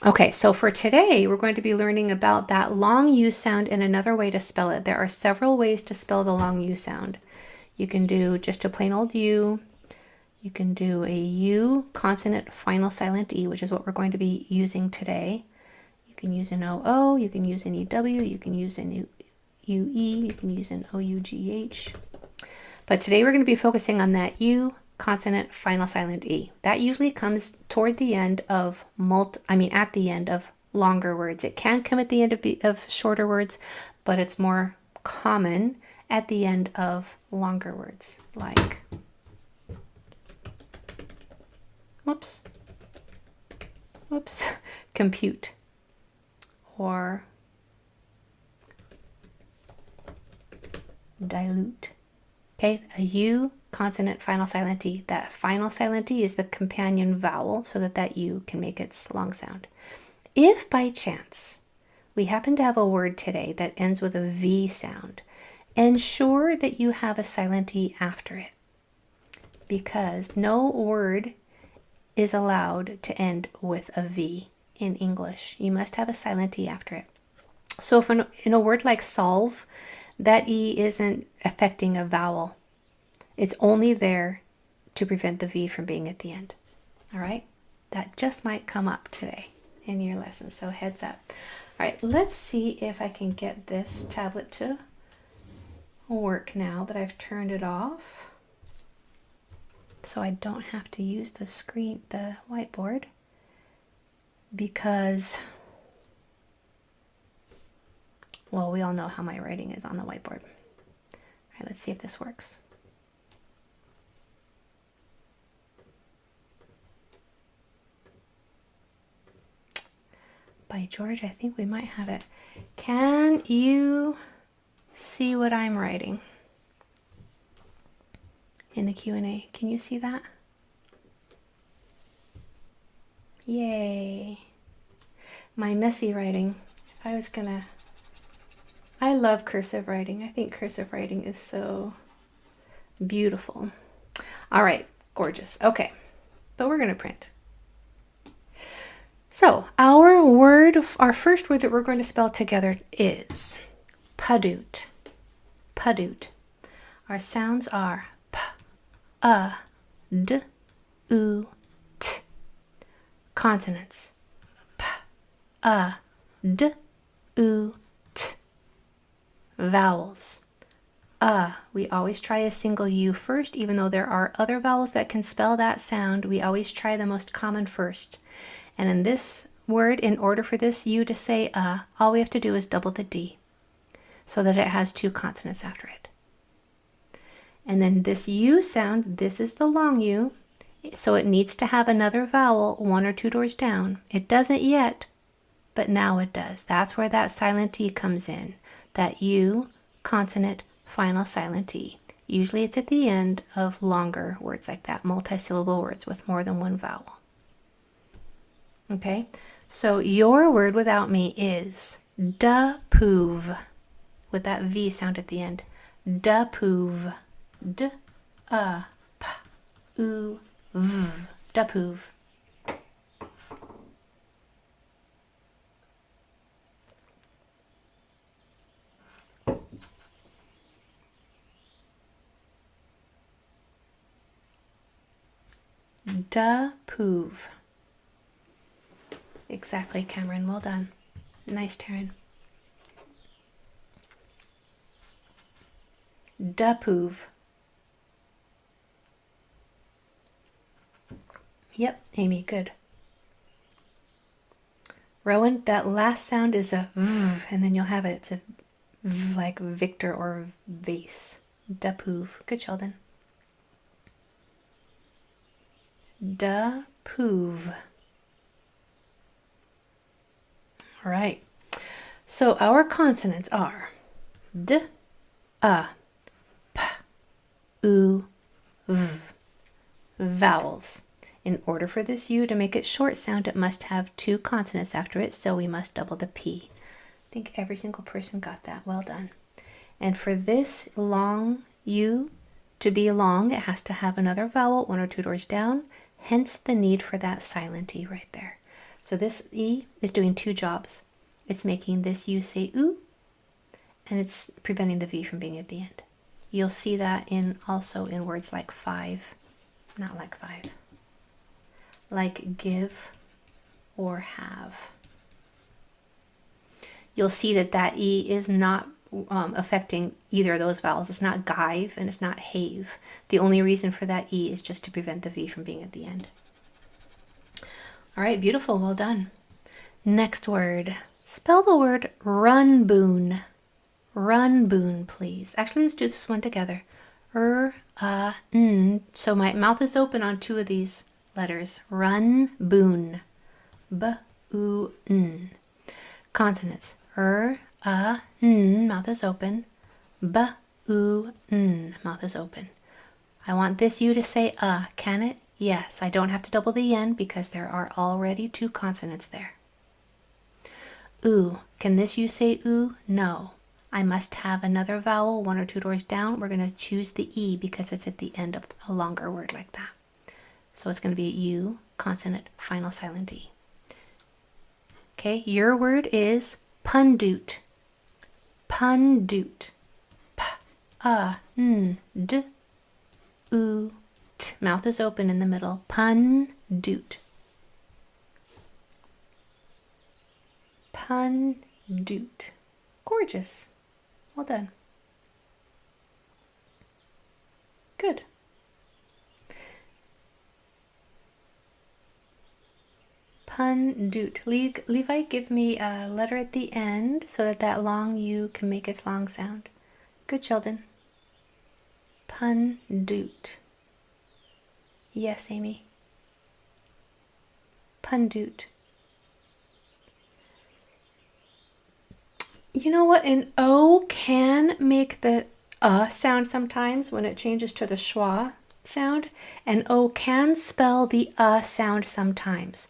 Okay, so for today, we're going to be learning about that long U sound and another way to spell it. There are several ways to spell the long U sound. You can do just a plain old U. You can do a U consonant final silent E, which is what we're going to be using today. You can use an OO, you can use an EW, you can use an UE, you can use an OUGH. But today we're going to be focusing on that U consonant final silent E. That usually comes toward the end of at the end of longer words. It can come at the end of shorter words, but it's more common at the end of longer words, like compute, or dilute. Okay, a U consonant final silent E. That final silent E is the companion vowel so that U can make its long sound. If by chance we happen to have a word today that ends with a V sound, ensure that you have a silent E after it, because no word is allowed to end with a V in English. You must have a silent E after it. So if in a word like solve, that E isn't affecting a vowel. It's only there to prevent the V from being at the end. All right? That just might come up today in your lesson, so heads up. All right, let's see if I can get this tablet to work now that I've turned it off, so I don't have to use the whiteboard, because, well, we all know how my writing is on the whiteboard. All right, let's see if this works. By George, I think we might have it. Can you see what I'm writing in the Q&A? Can you see that? Yay. My messy writing. I love cursive writing. I think cursive writing is so beautiful. All right, gorgeous. Okay, but we're going to print. So our first word that we're going to spell together is padut. Padut. Our sounds are p, d, u, t. Consonants. P, d, u, t. Vowels. We always try a single U first, even though there are other vowels that can spell that sound. We always try the most common first. And in this word, in order for this U to say all we have to do is double the D so that it has two consonants after it. And then this U sound, this is the long U, so it needs to have another vowel one or two doors down. It doesn't yet, but now it does. That's where that silent E comes in, that U consonant final silent E. Usually it's at the end of longer words like that, multisyllable words with more than one vowel. Okay, so your word without me is dapouv, with that V sound at the end. Dapouv. D, p, u, v. Dapouv. Dapouv. Exactly, Cameron. Well done. Nice turn. Dapouv. Yep, Amy, good. Rowan, that last sound is a v, and then you'll have it. It's a v like Victor or vase. Dapouv. Good, Sheldon. Dapouv. All right. So our consonants are d, p, u, v. Vowels. In order for this U to make it short sound, it must have two consonants after it, so we must double the P. I think every single person got that. Well done. And for this long U to be long, it has to have another vowel one or two doors down, hence the need for that silent E right there. So this E is doing two jobs. It's making this U say oo, and it's preventing the V from being at the end. You'll see that also in words like five, not like five, like give or have. You'll see that E is not affecting either of those vowels. It's not give and it's not have. The only reason for that E is just to prevent the V from being at the end. All right, beautiful, well done. Next word, spell the word runboon. Runboon, please. Actually, let's do this one together. N. So my mouth is open on two of these letters. Runboon. B-oo-n. Consonants. N. Mouth is open. B-oo-n. Mouth is open. I want this U to say Can it? Yes. I don't have to double the N because there are already two consonants there. Oo. Can this U say oo? No. I must have another vowel one or two doors down. We're going to choose the E because it's at the end of a longer word like that. So it's going to be U, consonant, final silent E. Okay, your word is pundut. Pundut. P-a-n-d-u-t. Mouth is open in the middle. Pundut. Pundut. Gorgeous. Well done. Good. Pundut. Levi, give me a letter at the end so that long U can make its long sound. Good, Sheldon. Pundut. Yes, Amy. Pundut. You know what? An O can make the sound sometimes when it changes to the schwa sound. An O can spell the sound sometimes,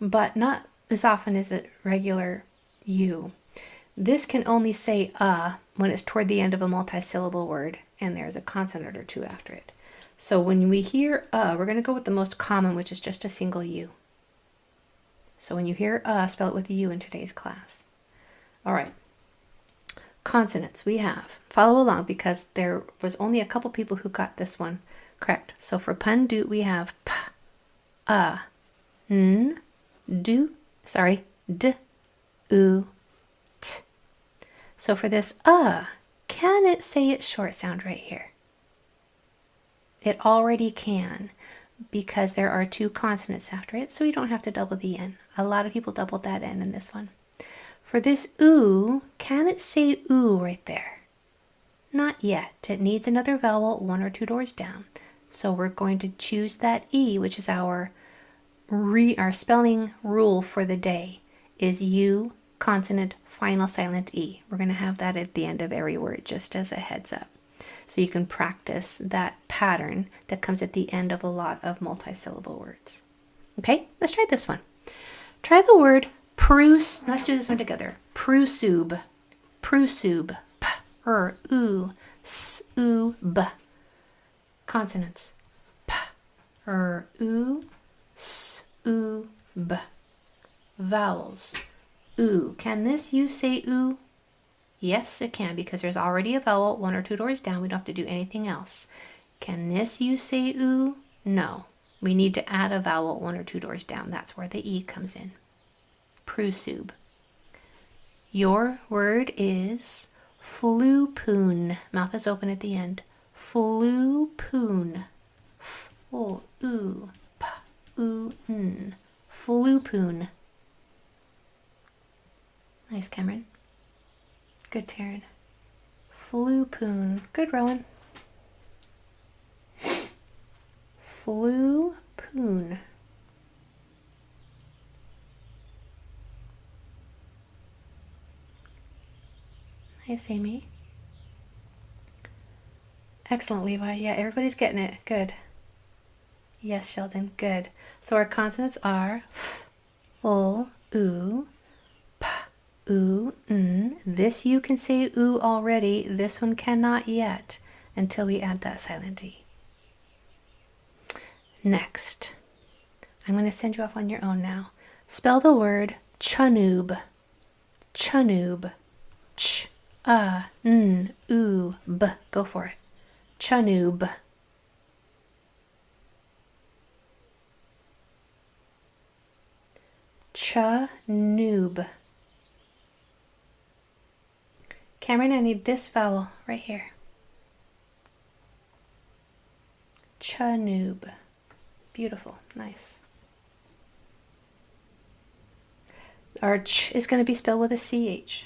but not as often as a regular U. This can only say when it's toward the end of a multisyllable word and there's a consonant or two after it. So when we hear we're going to go with the most common, which is just a single U. So when you hear spell it with a U in today's class. All right. Consonants we have. Follow along because there was only a couple people who got this one correct. So for pundut we have p, n, d, u, t. So for this can it say its short sound right here? It already can because there are two consonants after it, so you don't have to double the N. A lot of people doubled that N in this one. For this oo, can it say oo right there? Not yet. It needs another vowel one or two doors down. So we're going to choose that E, which is our spelling rule for the day, is U, consonant, final silent E. We're going to have that at the end of every word, just as a heads up. So you can practice that pattern that comes at the end of a lot of multisyllable words. Okay, let's try this one. Try the word Prus, let's do this one together. Prusub, prusub, p, u, s, u, b. Consonants. P, u, s, u, b. Vowels. U. Can this U say oo? Yes, it can because there's already a vowel one or two doors down. We don't have to do anything else. Can this U say oo? No. We need to add a vowel one or two doors down. That's where the E comes in. Prusub. Your word is flupoon. Mouth is open at the end. Flupoon. F-u-p-u-n. Flupoon. Nice, Cameron. Good, Taryn. Flupoon. Good, Rowan. Flupoon. Nice, Amy. Excellent, Levi. Yeah, everybody's getting it. Good. Yes, Sheldon. Good. So our consonants are f, l, u, p, u, n. This you can say oo already. This one cannot yet until we add that silent E. Next, I'm going to send you off on your own now. Spell the word chanoob. Chanoob. Ch, n, oo, b. Go for it. Chanoob. Chanoob. Cameron, I need this vowel right here. Chanoob. Beautiful. Nice. Our ch is going to be spelled with a ch,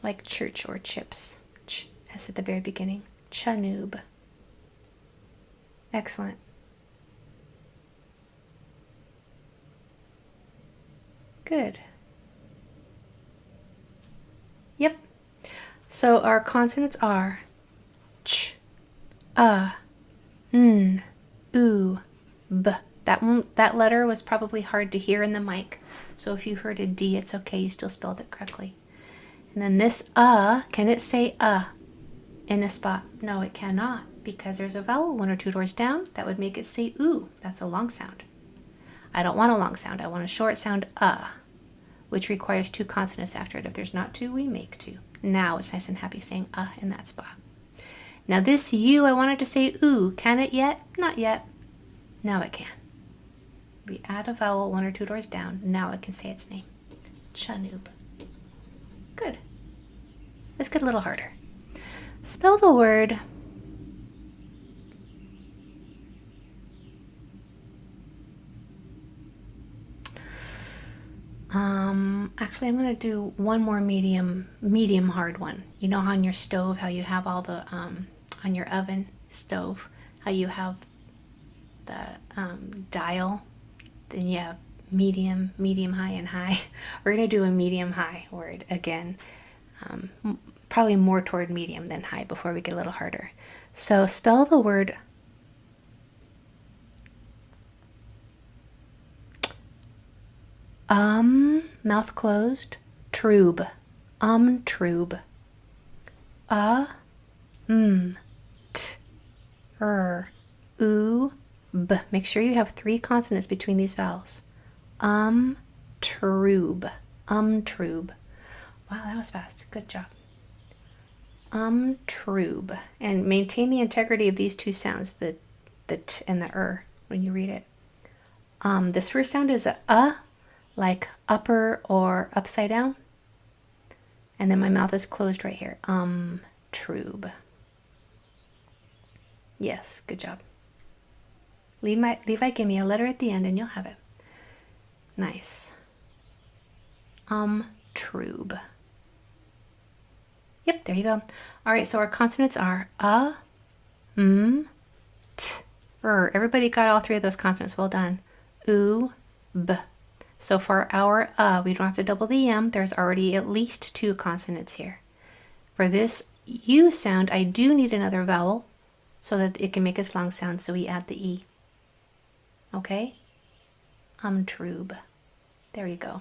like church or chips. Ch, as at the very beginning. Chanoob. Excellent. Good. Yep. So our consonants are ch, n, oo, b. That letter was probably hard to hear in the mic. So if you heard a D, it's okay. You still spelled it correctly. And then this can it say in this spot? No, it cannot, because there's a vowel 1 or 2 doors down that would make it say oo. That's a long sound. I don't want a long sound. I want a short sound which requires 2 consonants after it. If there's not 2, we make 2. Now it's nice and happy saying in that spot. Now this U, I wanted to say oo. Can it yet? Not yet. Now it can. We add a vowel 1 or 2 doors down. Now it can say its name. Chanoob. Good. Let's get a little harder. Spell the word actually I'm going to do one more medium hard one. You know how on your stove, how you have all the on your oven stove, how you have the dial, then you have medium, high, and high. We're going to do a medium high word again, probably more toward medium than high before we get a little harder. So spell the word mouth closed, troob, troob. T, oo, b. Make sure you have 3 consonants between these vowels. Troob, troob. Wow, that was fast. Good job. Troob. And maintain the integrity of these 2 sounds, the t and the when you read it. This first sound is a, like upper or upside down. And then my mouth is closed right here. Troob. Yes, good job. Levi, give me a letter at the end and you'll have it. Nice. Troob. Yep, there you go. All right, so our consonants are t, Everybody got all 3 of those consonants. Well done. Oo, b. So for our we don't have to double the m. There's already at least 2 consonants here. For this U sound, I do need another vowel so that it can make its long sound, so we add the E. Okay? Troob. There we go.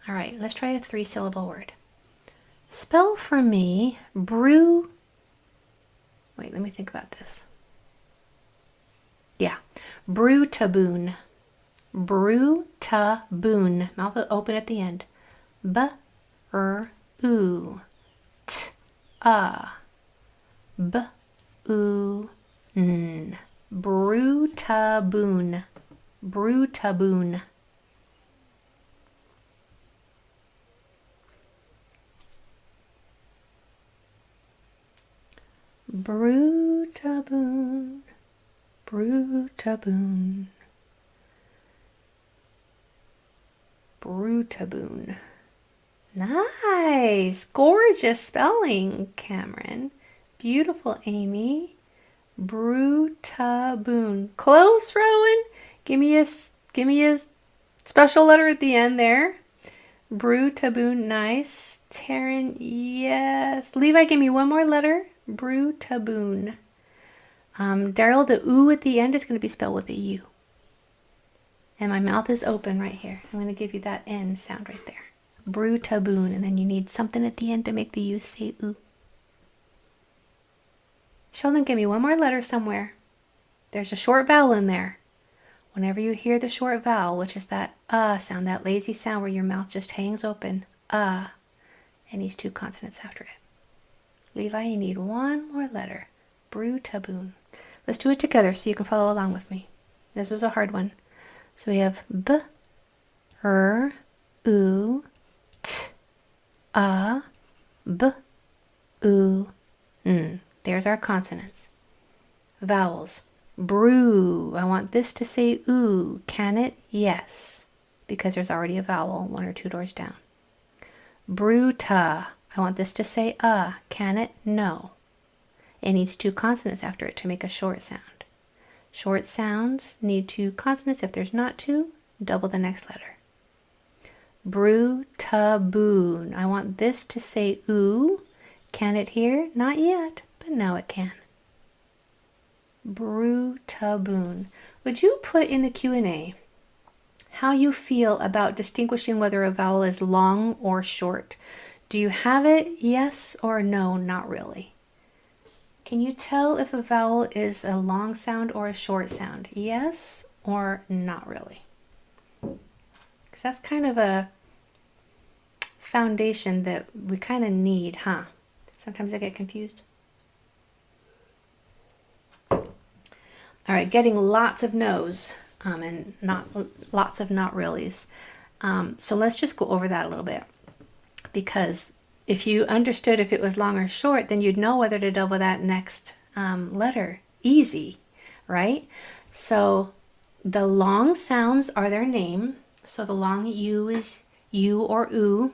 All right, let's try a 3-syllable word. Spell for me brew. Wait, let me think about this. Yeah, brew taboon. Brew taboon. Mouth open at the end. B-r-oo. T-a. B-oo-n. Brew taboon. Brew taboon. Brew taboon. Brew taboon. Brew taboon. Nice. Gorgeous spelling, Cameron. Beautiful, Amy. Brew taboon. Close, Rowan. Give me a special letter at the end there. Brew taboon. Nice. Taryn, yes. Levi, give me one more letter. Brew taboon. Daryl, the oo at the end is going to be spelled with a U. And my mouth is open right here. I'm going to give you that N sound right there. Brew taboon. And then you need something at the end to make the U say oo. Sheldon, give me one more letter somewhere. There's a short vowel in there. Whenever you hear the short vowel, which is that sound, that lazy sound where your mouth just hangs open, and these two consonants after it. Levi, you need one more letter. Brew taboon. Let's do it together so you can follow along with me. This was a hard one. So we have b, r, u, t, a, b, u, n. There's our consonants. Vowels. Brew. I want this to say oo. Can it? Yes. Because there's already a vowel 1 or 2 doors down. Bruta. I want this to say Can it? No. It needs 2 consonants after it to make a short sound. Short sounds need 2 consonants. If there's not 2, double the next letter. Brew taboon. I want this to say oo. Can it here? Not yet, but now it can. Brew taboon. Would you put in the Q&A how you feel about distinguishing whether a vowel is long or short? Do you have it? Yes or no? Not really. Can you tell if a vowel is a long sound or a short sound? Yes or not really? Because that's kind of a foundation that we kind of need, huh? Sometimes I get confused. All right, getting lots of no's and not lots of not reallys. So let's just go over that a little bit, because if you understood if it was long or short, then you'd know whether to double that next letter. Easy, right? So the long sounds are their name. So the long U is U or oo.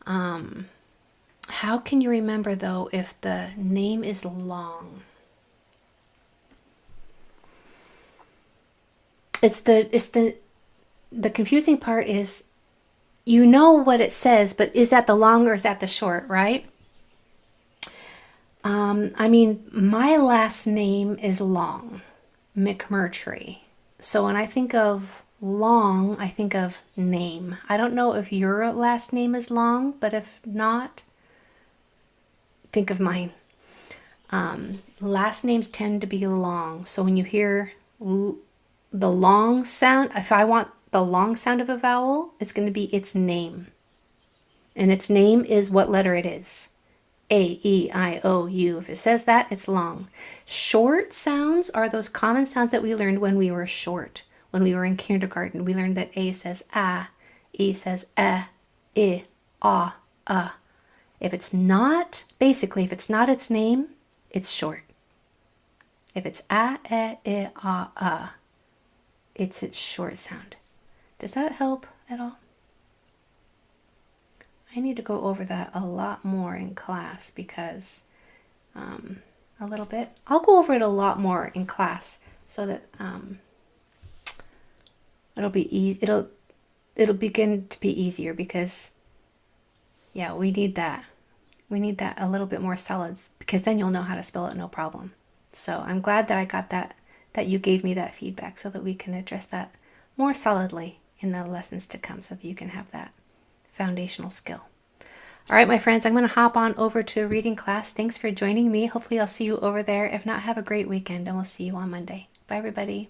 How can you remember though if the name is long? The confusing part is you know what it says, but is that the long or is that the short, right? I mean, my last name is Long, McMurtry. So when I think of long, I think of name. I don't know if your last name is Long, but if not, think of mine. Last names tend to be long. So when you hear the long sound, if I want the long sound of a vowel, it's going to be its name. And its name is what letter it is. A, E, I, O, U. If it says that, it's long. Short sounds are those common sounds that we learned when we were short. When we were in kindergarten, we learned that A says a, E says I, a. If it's not, basically, if it's not its name, it's short. If it's a, I, a, it's its short sound. Does that help at all? I need to go over that a lot more in class because a little bit. I'll go over it a lot more in class so that it'll be easy. It'll begin to be easier because yeah, we need that. We need that a little bit more solid because then you'll know how to spell it no problem. So I'm glad that I got that you gave me that feedback so that we can address that more solidly in the lessons to come so that you can have that foundational skill. All right, my friends, I'm going to hop on over to reading class. Thanks for joining me. Hopefully I'll see you over there. If not, have a great weekend and we'll see you on Monday. Bye, everybody.